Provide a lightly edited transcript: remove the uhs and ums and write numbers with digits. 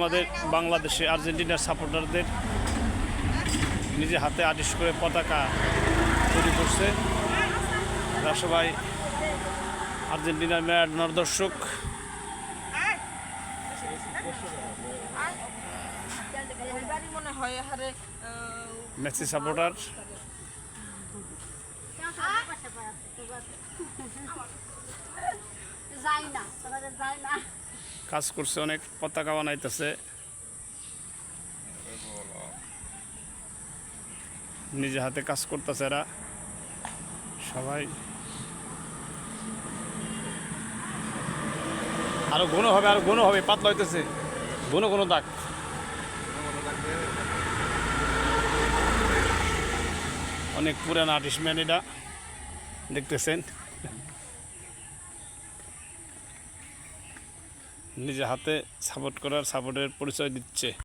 আমাদের বাংলাদেশে আর্জেন্টিনার সাপোর্টারদের নিজে হাতে আর্টিস্ট করে পতাকা তৈরি করছে। এরা সবাই আর্জেন্টিনার ম্যারাডোনার দর্শক। Messi supporter. কাজ করছে, অনেক পতাকা বানাইতেছে, নিজে হাতে কাজ করতেছে এরা সবাই। আরো ঘন হবে, পাতলা হইতেছে, ঘন দাগ। অনেক পুরান আর্টিস্টম্যান এটা দেখতেছেন, নিজে হাতে সাপোর্টের পরিচয় দিচ্ছে।